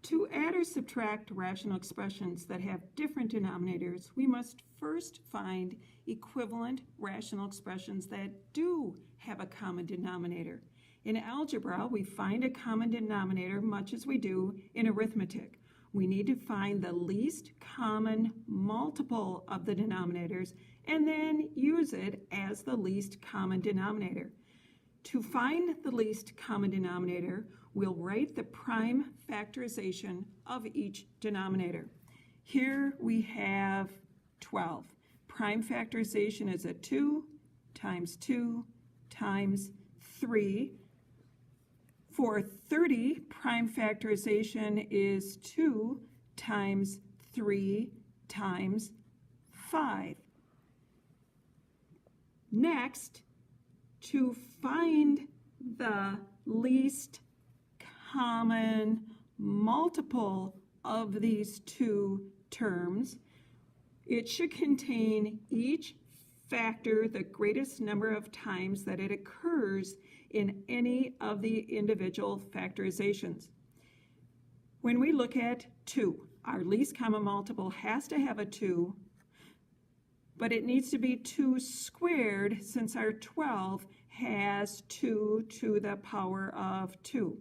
To add or subtract rational expressions that have different denominators, we must first find equivalent rational expressions that do have a common denominator. In algebra, we find a common denominator much as we do in arithmetic. We need to find the least common multiple of the denominators and then use it as the least common denominator. To find the least common denominator, we'll write the prime factorization of each denominator. Here we have 12. Prime factorization is a 2 times 2 times 3. For 30, prime factorization is 2 times 3 times 5. Next, to find the least common multiple of these two terms, it should contain each factor the greatest number of times that it occurs in any of the individual factorizations. When we look at 2, our least common multiple has to have a 2, but it needs to be 2 squared since our 12 has 2 to the power of 2.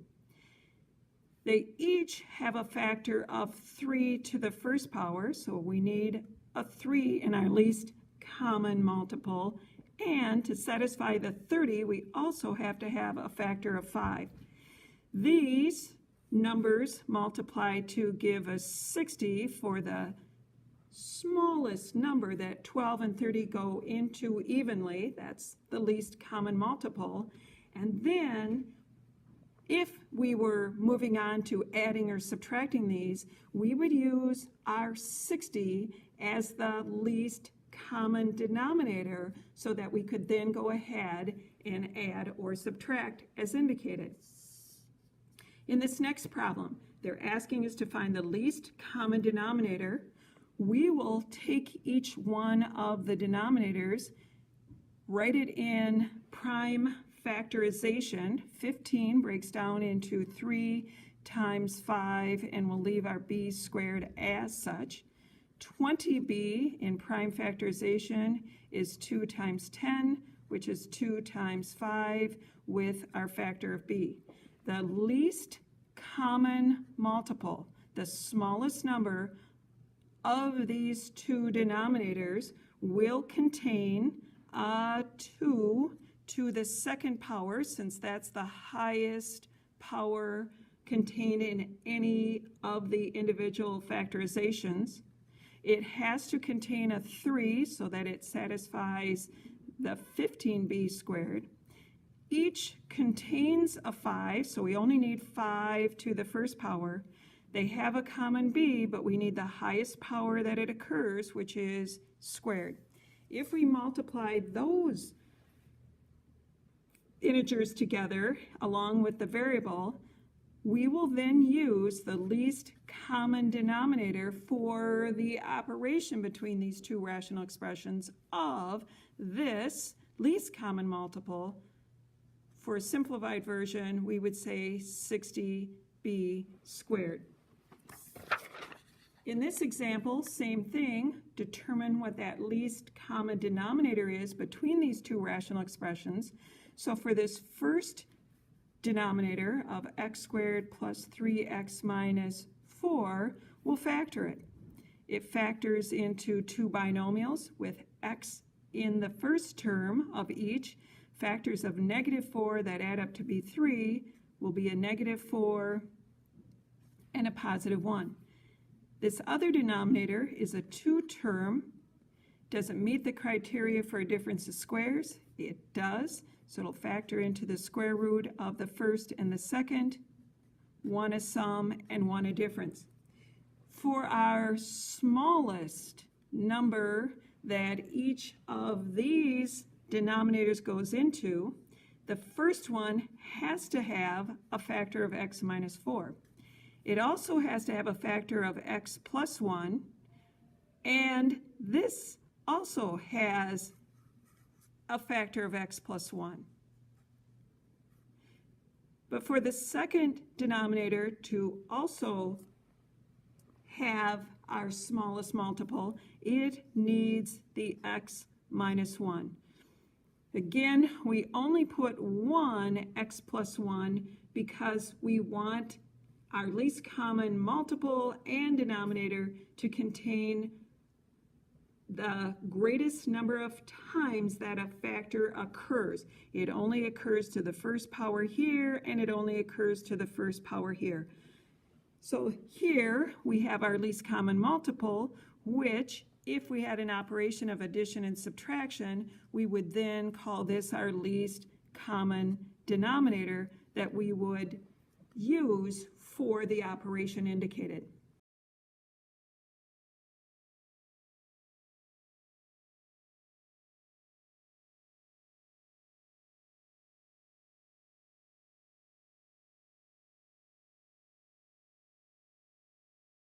They each have a factor of 3 to the first power, so we need a 3 in our least common multiple. And to satisfy the 30, we also have to have a factor of 5. These numbers multiply to give us 60 for the smallest number that 12 and 30 go into evenly. That's the least common multiple. And then if we were moving on to adding or subtracting these, we would use our 60 as the least common denominator so that we could then go ahead and add or subtract as indicated. In this next problem, they're asking us to find the least common denominator. We will take each one of the denominators, write it in prime factorization. 15 breaks down into 3 times 5, and we'll leave our b squared as such. 20b in prime factorization is 2 times 10, which is 2 times 5 with our factor of b. The least common multiple, the smallest number of these two denominators, will contain a 2 to the second power, since that's the highest power contained in any of the individual factorizations. It has to contain a 3 so that it satisfies the 15b squared. Each contains a 5, so we only need 5 to the first power. They have a common b, but we need the highest power that it occurs, which is squared. If we multiply those integers together along with the variable, we will then use the least common denominator for the operation between these two rational expressions of this least common multiple. For a simplified version, we would say 60b squared. In this example, same thing, determine what that least common denominator is between these two rational expressions. So for this first denominator of x squared plus 3x minus 4, we'll factor it. It factors into two binomials with x in the first term of each. Factors of -4 that add up to be 3 will be a -4 and a +1. This other denominator is a 2-term. Doesn't meet the criteria for a difference of squares. It does, so it'll factor into the square root of the first and the second, 1 a sum and 1 a difference. For our smallest number that each of these denominators goes into, the first one has to have a factor of x minus 4. It also has to have a factor of x plus 1, and this also has a factor of x plus 1. But for the second denominator to also have our smallest multiple, it needs the x minus 1. Again, we only put one x plus 1 because we want our least common multiple and denominator to contain the greatest number of times that a factor occurs. It only occurs to the first power here, and it only occurs to the first power here. So here we have our least common multiple, which, if we had an operation of addition and subtraction, we would then call this our least common denominator that we would use for the operation indicated.